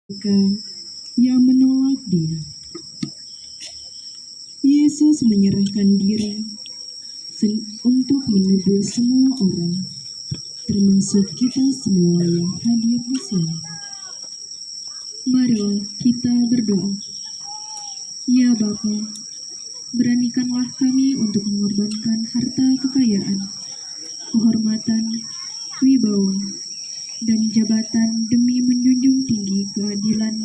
mereka yang menolak Dia. Yesus menyerahkan diri untuk menebus semua orang, termasuk kita semua yang hadir di sini. Marilah kita berdoa. Ya Bapa, beranikanlah kami untuk mengorbankan harta kekayaan, kehormatan, wibawa, dan jabatan demi menjunjung tinggi keadilan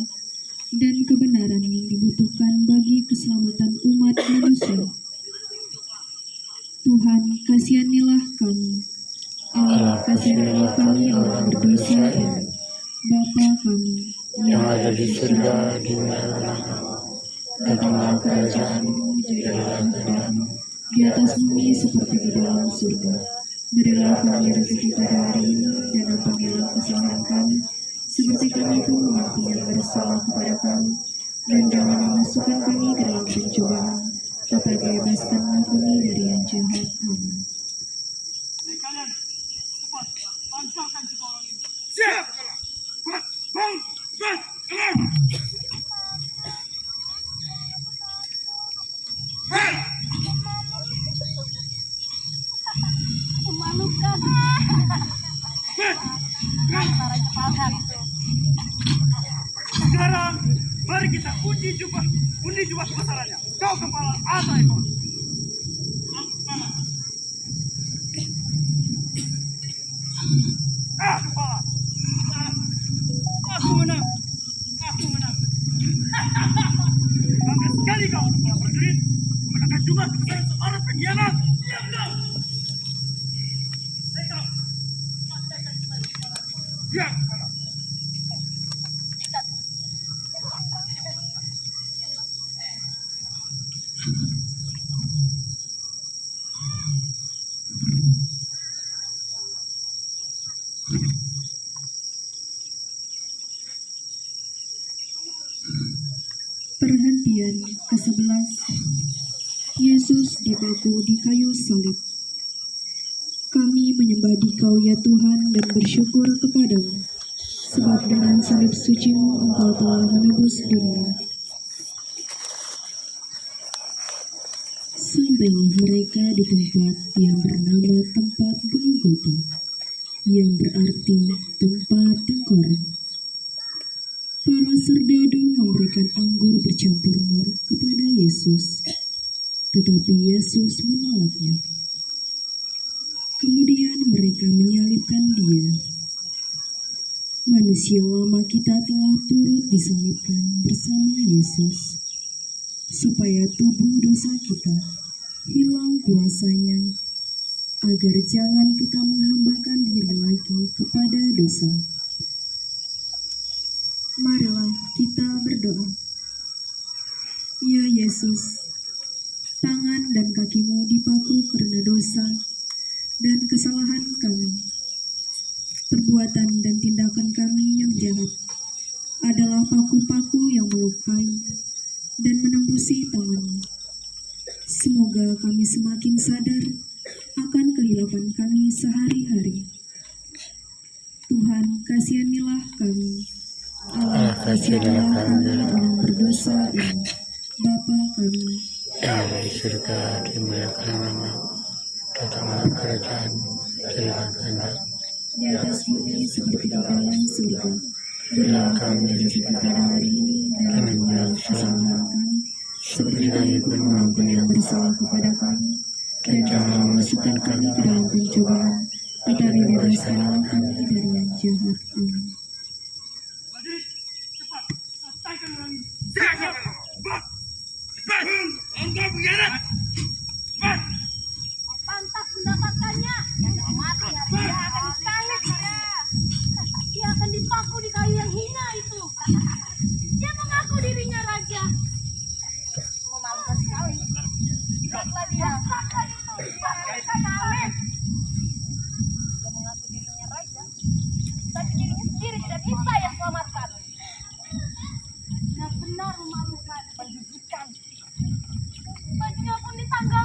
dan kebenaran yang dibutuhkan bagi keselamatan umat manusia. Tuhan, kasihanilah kami. Allah, kasihanilah kami orang berdosa ini. Bapa kami yang ada di surga, dimuliakanlah namamu. Datanglah kerajaanmu, jadilah kehendakmu di atas bumi seperti di dalam surga. Berilah kami rezeki pada hari ini, dan ampunilah kesalahan kami, seperti kami pun mengampuni yang bersalah kepada kami. Dan jangan memasukkan kami ke dalam pencobaan, tetapi bebaskanlah kami dari yang jahat. Amin. Siap! Memalukan. Sekarang mari kita uji coba kebesarannya. Kau kepala atau ekor? Kepala. Aku menang. Bangga sekali kau kepala prajurit. Menangkan juga kebesaran seorang pengkhianat. Ya benar. Ya, kepala. Perhentian ke-11. Yesus dipaku di kayu salib. Kami menyembah Dikau ya Tuhan dan bersyukur kepadamu, sebab dengan salib suci-Mu Engkau telah menebus dunia. Sampailah mereka di tempat yang bernama tempat Golgota, yang berarti tempat tengkorak. Para serdadu memberikan anggur bercampur mur kepada Yesus, tetapi Yesus menolaknya. Kemudian mereka menyalibkan Dia. Manusia lama kita telah turut disalibkan bersama Yesus, supaya tubuh dosa kita hilang kuasanya, agar jangan kita menghambakan diri lagi kepada dosa. Marilah kita berdoa. Ya Yesus, tangan dan kaki-Mu dipaku karena dosa dan kesalahan kami. Perbuatan dan tindakan kami yang jahat adalah paku-paku yang melukai dan menembusi tangan-Mu. Semoga kami semakin sadar akan kehilapan kami sehari-hari. Tuhan, kasihanilah kami. Allah, kasihanilah kami orang berdosa ini. Bapa kami yang ada di surga, dimuliakanlah namamu. Datanglah kerajaanmu, jadilah kehendakmu di atas bumi seperti di dalam surga. Berilah kami rezeki pada hari ini, dan ampunilah kesalahan kami, seperti kami pun mengampuni yang bersalah kepada kami. Dan jangan memasukkan kami ke dalam pencobaan, tetapi bebaskanlah kami dari yang jahat. Amin. Prajurit, cepat selesaikan orang ini. Siap. Cepat. Engkau pengkhianat. Cepat. Pantas mendapatkannya. Yang mati dia akan disalib. Dia akan dipaku di kayu yang hina itu. Dia mengaku dirinya raja. Memalukan sekali. Lihatlah dia. Dia mengaku dirinya raja, tapi dirinya sendiri tidak bisa yang selamatkan. Benar-benar memalukan. Pendidikan. Bajunya pun ditanggal.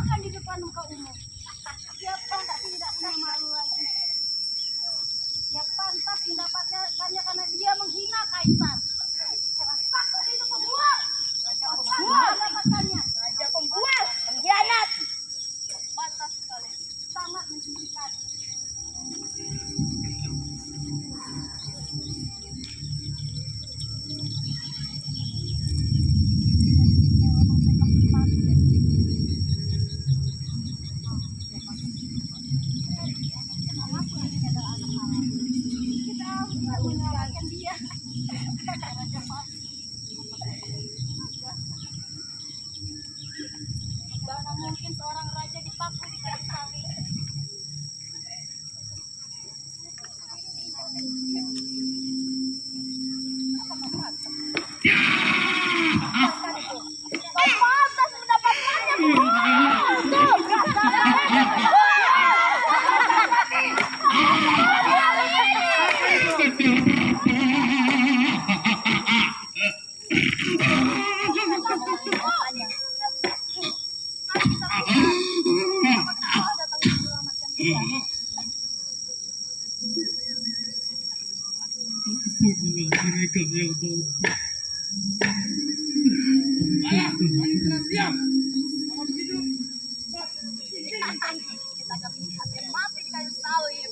Bagaimana mungkin seorang raja dipaku di kayu salib? Kau pantas mendapatkannya. Ampunilah mereka yang mau. Ayah, kalian telah siap. Kalau begitu, Kita akan melihat yang mati di kayu salib.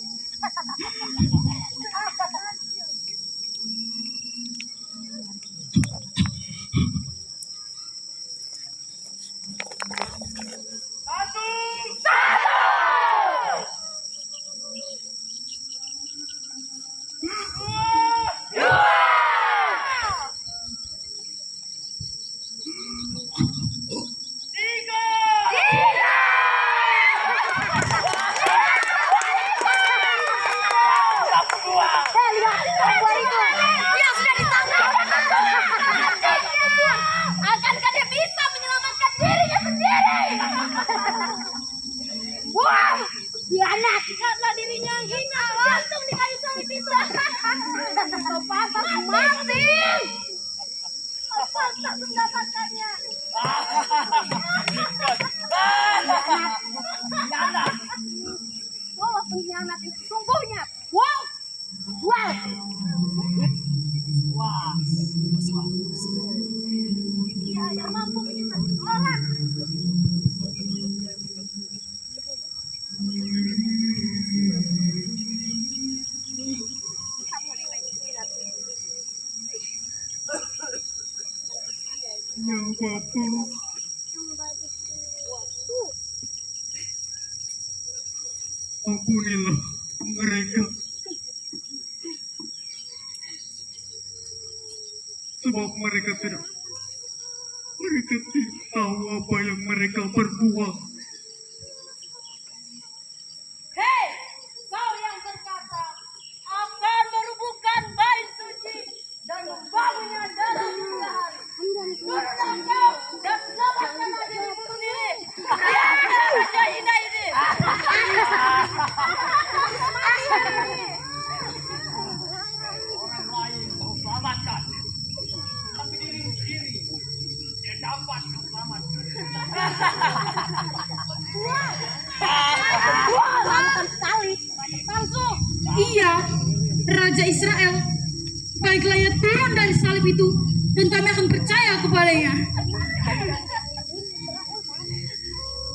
Dia sudah ditangkap. Akankah dia bisa menyelamatkan dirinya sendiri? Wah, dia anak karena dirinya yang hina gantung di kayu salib itu. Kau pantas mati. Kau pantas mendapatkannya. Wow, pengkhianat itu sungguhnya. Wow. Dia yang mampu menyesatkan orang. ya Bapa, ampunilah mereka. Sebab mereka tidak tahu apa yang mereka perbuat. Hei, kau yang berkata akan merubuhkan bait suci dan membangunnya dalam 3 hari. Turunlah kau dan selamatkanlah dirimu sendiri. Lihatlah raja hina ini. Orang lain kau selamatkan, tapi dirimu sendiri tidak dapat kau selamatkan. Wah, rampan sekali. Palsu. Iya, Raja Israel. Baiklah ia turun dari salib itu, dan kami akan percaya kepadanya.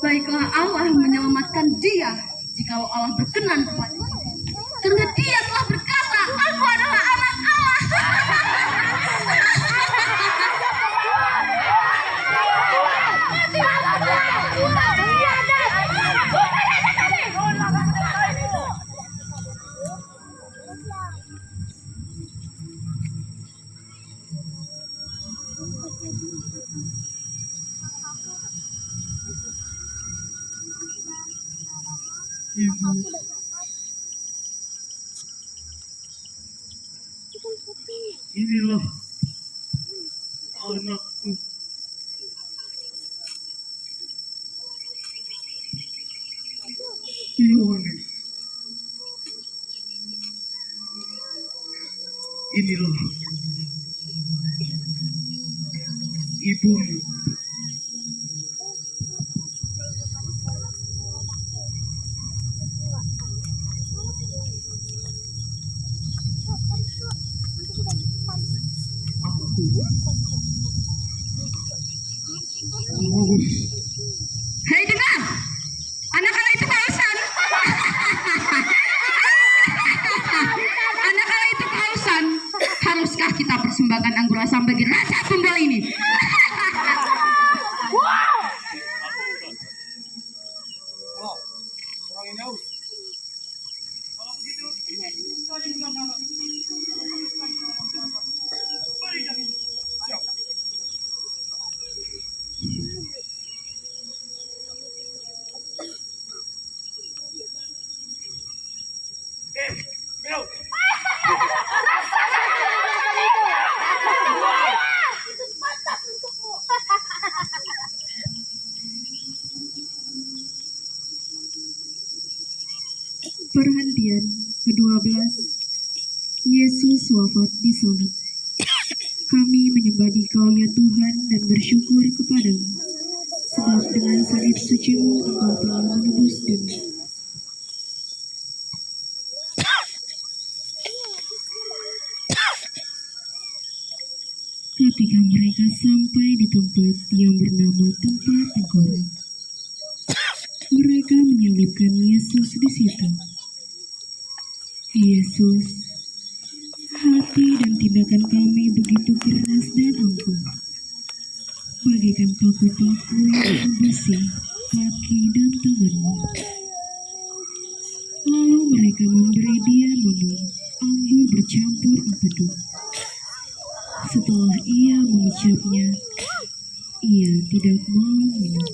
Baiklah Allah menyelamatkan dia, jikalau Allah berkenan kepadanya. Karena dia telah berkata, aku adalah anak Allah. Ibu, inilah anakku. Yohanes, inilah ibumu. Hei dengar, anak-anak itu kehausan. Anak-anak itu kehausan. Haruskah kita persembahkan anggur asam bagi raja tunggal ini? Orang ini haus. Kalau begitu, kalian juga sama. ke-12, Yesus wafat di salib. Kami menyembah Dikau ya Tuhan dan bersyukur kepadamu, sebab dengan salib suci-Mu Engkau telah menebus dunia. Ketika mereka sampai di tempat yang bernama tempat tengkorak, mereka menyalibkan Yesus di situ. Yesus, hati dan tindakan kami begitu keras dan angkuh, bagaikan paku-paku yang membesi kaki dan tanganmu. Lalu mereka memberi dia minum anggur bercampur empedu. Setelah ia mengecapnya, ia tidak mau minum.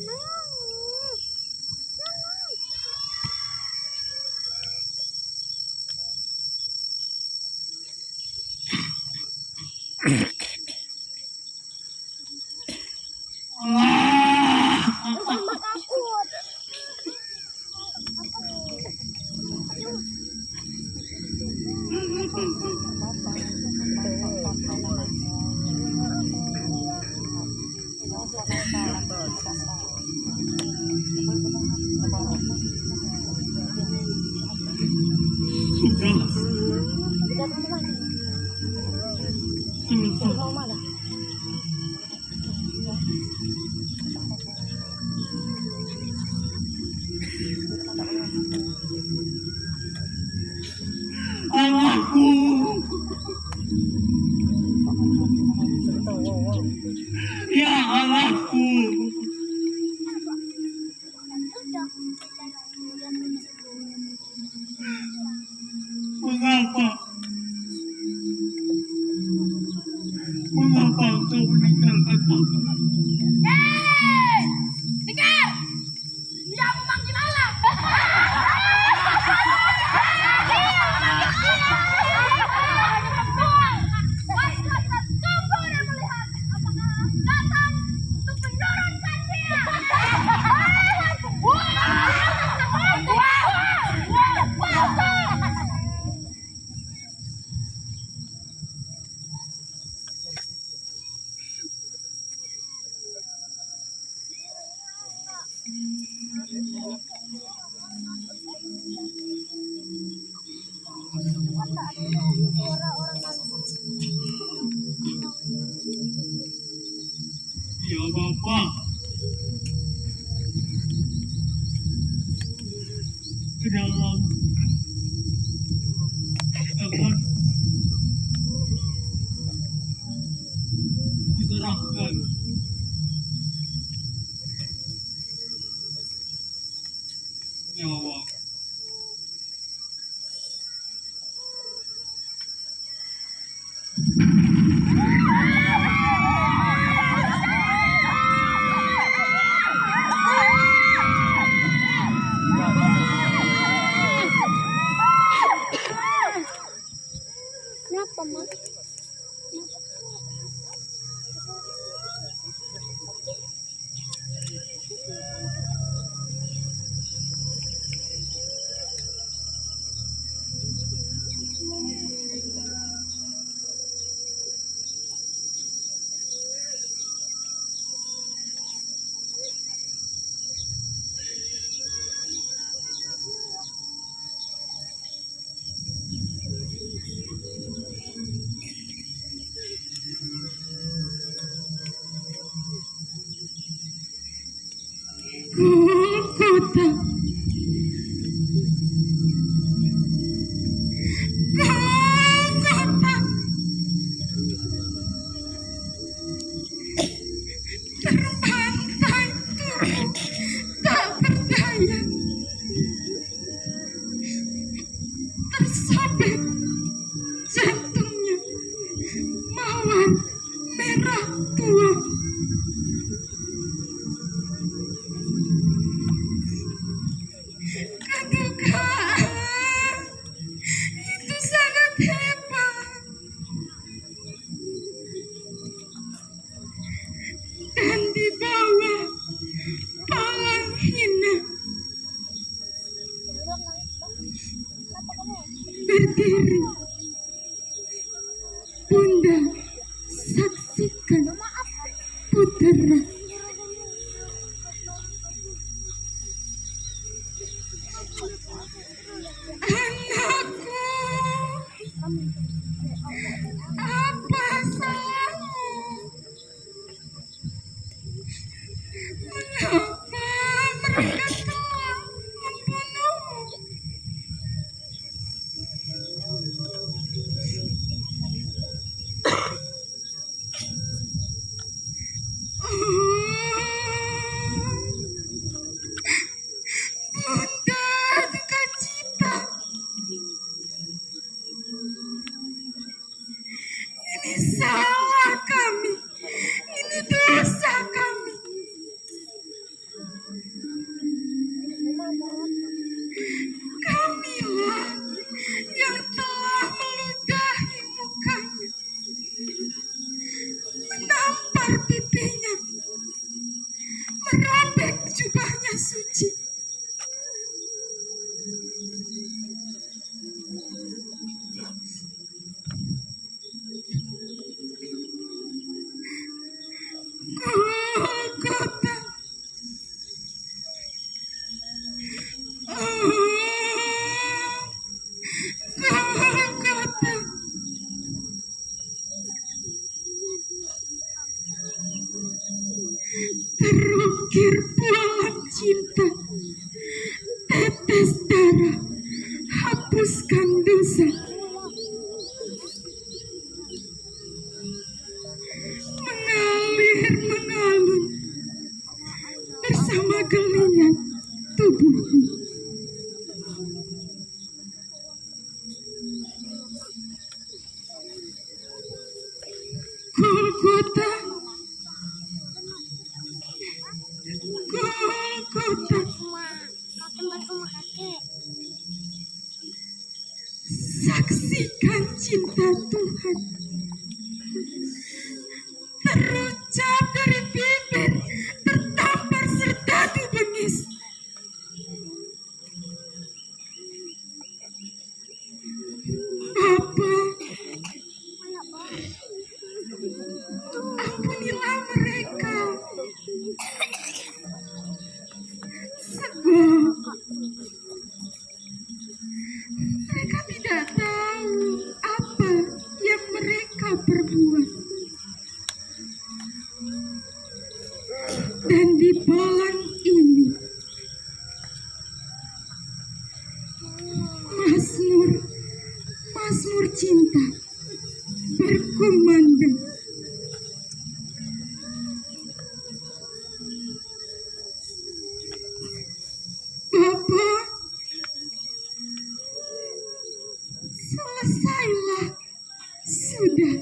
Anakku, ya anakku, mengapa engkau meninggalkan aku? Hei! Dengar! Dia memanggil Allah! Mari kita tunggu dan melihat apakah Allah datang untuk menurunkan dia. Ya Bapa, ke dalam tangan diserahkan nyawa. Kenapa, Mas? Golgota, Golgota, terbantai tubuh tak berdaya, tersobek jantungnya, mawar merah tua. Kedukaan itu sangat hebat dan di bawah saksikan putra anakku, apa salahmu? Mengapa mereka telah membunuhmu? Bunda duka cita. Ini salah kami. Ini dosa kami. Kamilah yang telah meludahi mukanya, menampar pipinya, merobek jubahnya suci. Golgota, Golgota, terukir bolam cinta, tetes darah, hapuskan dosa. Mengalir bersama geliat tubuhmu. Golgota, Golgota, saksikan cinta Tuhan terucap dari bibir, tertampar serdadu bengis. Bapa, ampunilah mereka, sebab mereka tidak tahu apa yang mereka perbuat. Dan di bulan ini Mazmur cinta berkumandang. Bapa, selesailah sudah.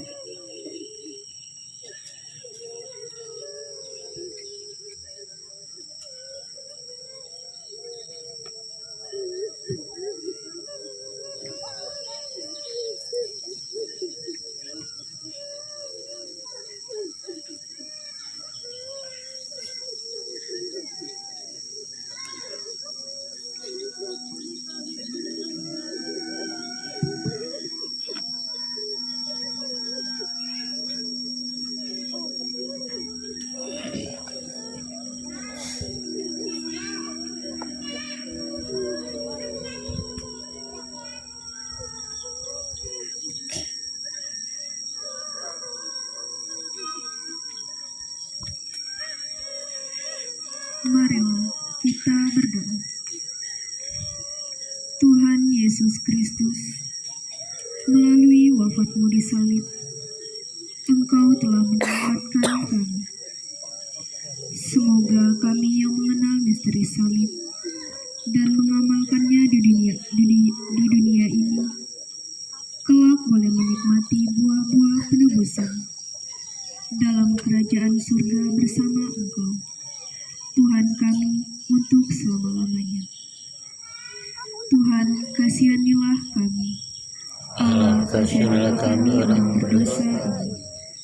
Marilah kita berdoa. Tuhan Yesus Kristus, melalui wafat-Mu di salib, Engkau telah menyelamatkan kami. Semoga kami yang mengenal misteri salib dan mengamalkannya di dunia ini, kelak boleh menikmati buah-buah penebusan dalam kerajaan surga bersama Engkau, Tuhan kami, untuk selama-lamanya. Tuhan, kasihanilah kami. Allah, kasihanilah kami orang berdosa.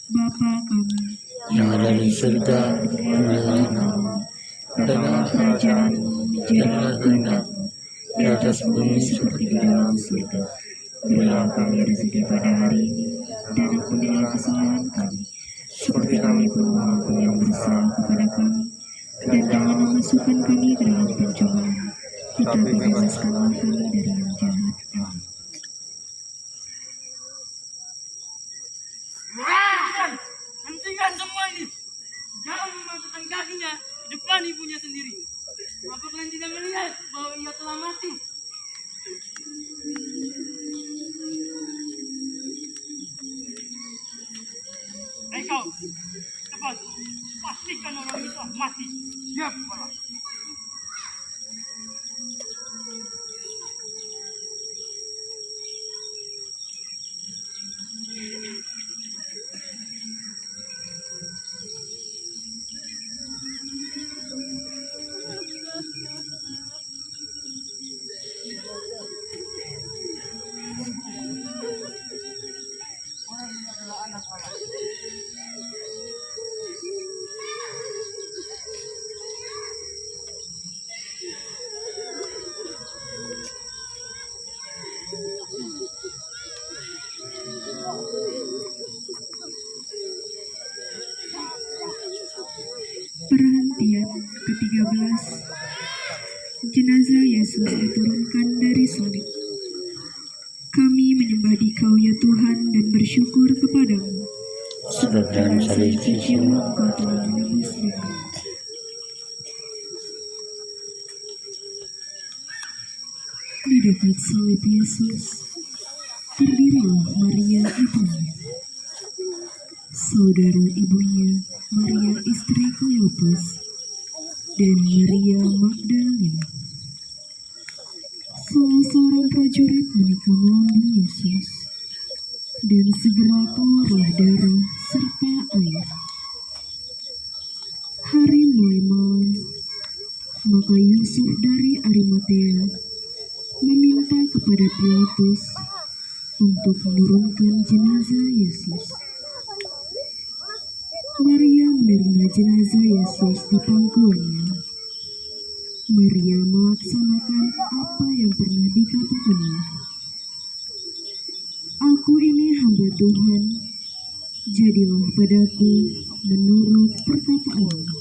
Bapa kami yang ada di surga, mulialah nama-Mu. Datanglah kerajaan-Mu, jadilah kehendak-Mu di atas bumi seperti di dalam surga. Berilah kami rezeki pada hari ini, dan ampunilah kesalahan kami, seperti kami pun mengampuni yang bersalah kepada kami, dan jangan memasukkan kami ke dalam pencobaan, tetapi bebaskanlah kami dari yang jahat. Amin. Hentikan semua ini. Jangan memasukkan kakinya di depan ibunya sendiri. Apa kalian tidak melihat bahwa ia telah mati? Hei kau, cepat pastikan orang itu mati. Siap, Pak. Perhentian ke-13. Jenazah Yesus diturunkan dari salib. Kami menyembah Dikau ya Tuhan dan bersyukur kepadamu, Sebab dalam salib suci-Mu Engkau telah menebus dunia. Di dekat salib Yesus berdirilah Maria ibunya, saudara ibunya Maria istri Kleopas, dan Maria Magdalena. Salah seorang prajurit menikam lambung Yesus, dan segera keluarlah darah serta air. Hari mulai malam, maka Yusuf dari Arimatea meminta kepada Pilatus untuk menurunkan jenazah Yesus. Maria menerima jenazah Yesus di pangkuannya. Maria melaksanakan apa yang pernah dikatakannya. Aku ini hamba Tuhan, jadilah padaku menurut perkataanmu.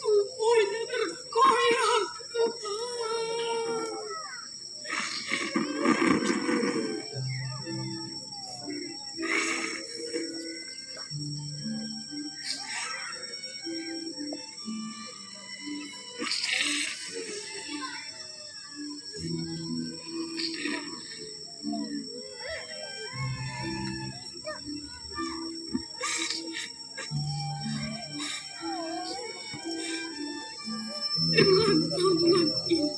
Tubuhnya terkoyak, Tuhan. Dengan tangan ini,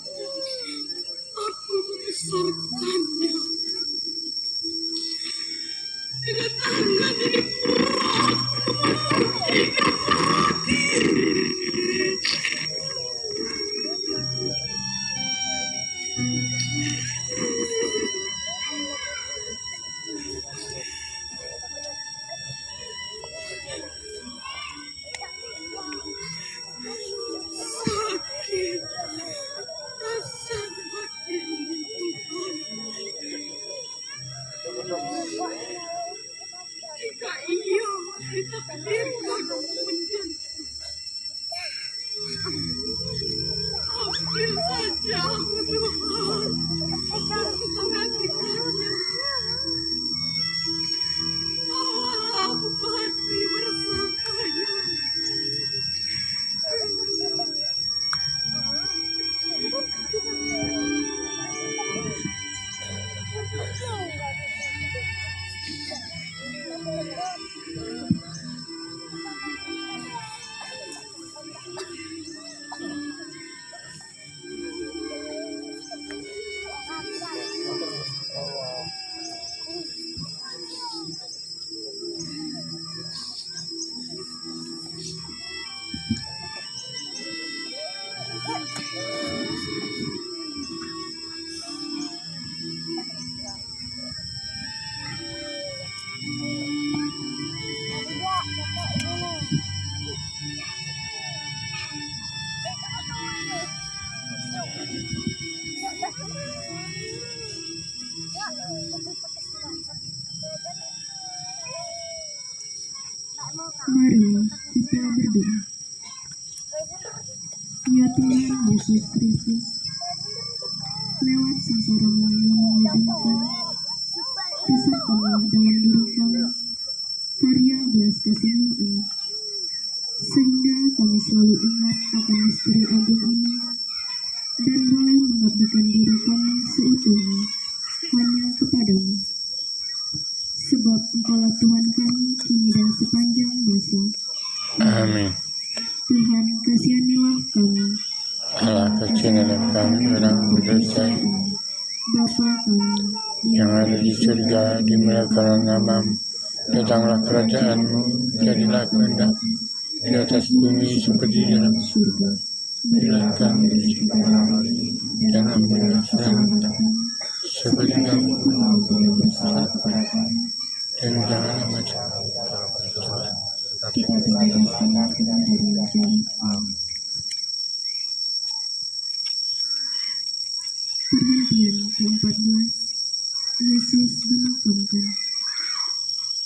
aku membesarkannya. Dengan tangan ini, sakit, rasa makin Tuhan. Jika ia ditakdirkan menjadi, ambil saja aku, Tuhan. Aku menggantikannya. Bawalah aku mati bersamanya. Mari kita berdoa. Ya Tuhan Yesus Kristus, lewat sasaran yang mengagumkan, rasakanlah dalam diri kami karya belas kasih-Mu ini, sehingga kami selalu ingat akan misteri agung ini dan boleh mengabdikan diri kami seutuhnya hanya kepadamu. Sebab Engkaulah Tuhan kami kini dan sepanjang masa. Amin. Tuhan kasihanilah kami. Allah kasihilah kami orang berdosa, Bapa kami yang ada di surga, dimuliakanlah namamu, datanglah kerajaanmu, jadilah kehendak-mu di atas bumi seperti di dalam surga. Berilah kami rezeki kami, dan ampunilah kesalahan kami, seperti kami mengampuni bersalah kepada kami, dan janganlah macam kita bebaskan kami dari jahat. Amin. Perhentian ke-14, Yesus dimakamkan.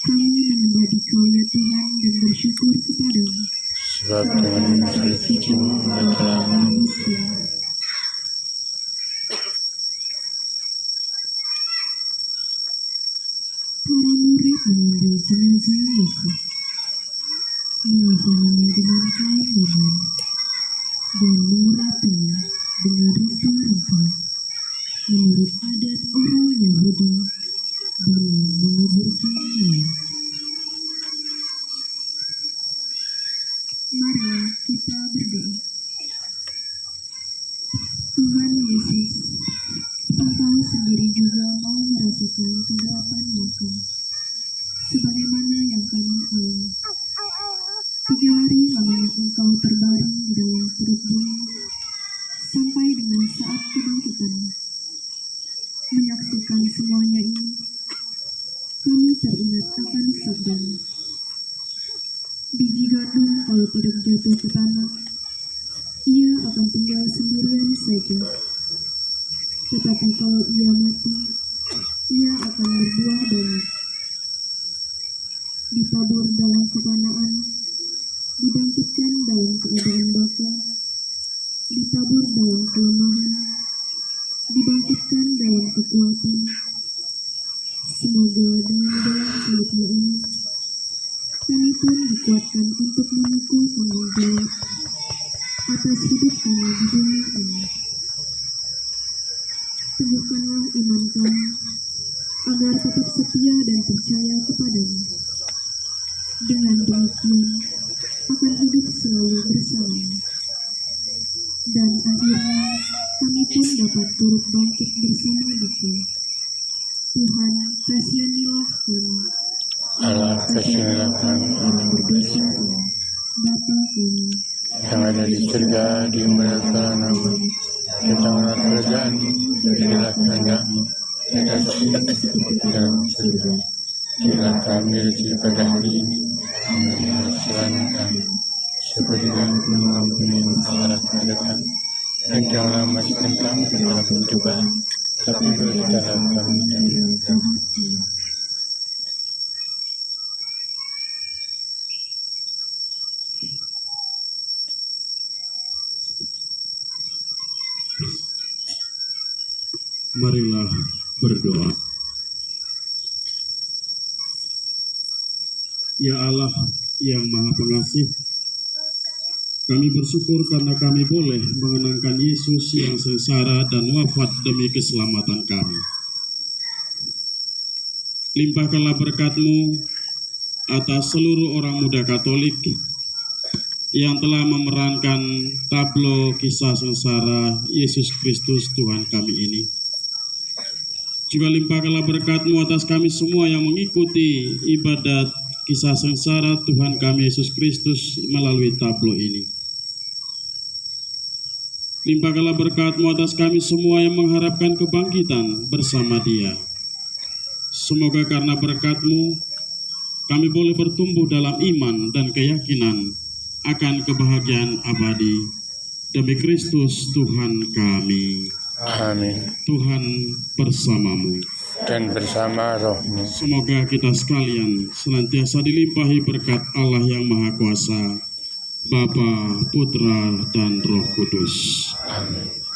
Kami menyembah Dikau ya Tuhan dan bersyukur kepadamu. sebab dengan suci-Mu Engkau telah menebusku. Para murid mengambil jenazah Yesus. mengusahanya dengan kain lebar dan mengurapinya dengan rempah-rempah menurut adat orang Yahudi dalam menguburkan mayat. Marilah kita berdoa. Tuhan Yesus, Engkau sendiri juga mau merasakan kegelapan makan, sebagaimana yang kami alami. 3 hari lamanya Engkau terbaring di dalam perut bumi, sampai dengan saat kebangkitan. Menyaksikan semuanya ini, kami teringat akan sabda-Mu. Biji gandum kalau tidak jatuh ke tanah, ia akan tinggal sendirian saja. Tetapi kalau ia mati, ia akan berbuah banyak. Ditabur dalam kekanaan, dibangkitkan dalam keadaan baka, ditabur dalam kelemahan, dibangkitkan dalam kekuatan. Semoga dengan dalam salibnya ini, kami pun dikuatkan untuk memikul tanggung jawab atas hidup kami di dunia ini. Teguhkanlah iman kami, agar tetap setia dan percaya kepadamu. Dengan demikian, akan hidup selalu bersamamu. Dan akhirnya, kami pun dapat turut bangkit bersama Engkau. Tuhan, kasihanilah kami. Allah kasihanilah kami Orang berdosa ini, Bapa kami, yang ada di surga, dimuliakanlah nama-Mu, datanglah kerajaan-Mu, jadilah kehendak-Mu di atas bumi seperti di dalam surga. Berilah kami rezeki pada hari ini, dan kesalahan kami, seperti kami pun mengampuni kesalahan kepada kami. Dan janganlah masukkan kami ke dalam pencobaan, tapi bebaskanlah kami dari yang jahat. Marilah berdoa. Ya Allah yang Maha Pengasih, kami bersyukur karena kami boleh mengenangkan Yesus yang sengsara dan wafat demi keselamatan kami. Limpahkanlah berkat-Mu atas seluruh orang muda Katolik yang telah memerankan tablo kisah sengsara Yesus Kristus Tuhan kami ini. Juga limpahkanlah berkat-Mu atas kami semua yang mengikuti ibadat kisah sengsara Tuhan kami Yesus Kristus melalui tablo ini. Limpahkanlah berkat-Mu atas kami semua yang mengharapkan kebangkitan bersama Dia. Semoga karena berkat-Mu, kami boleh bertumbuh dalam iman dan keyakinan akan kebahagiaan abadi. Demi Kristus Tuhan kami. Amin. Tuhan bersamamu. Dan bersama roh-Mu. Semoga kita sekalian senantiasa dilimpahi berkat Allah yang Maha Kuasa, Bapa, Putra, dan Roh Kudus. Amin.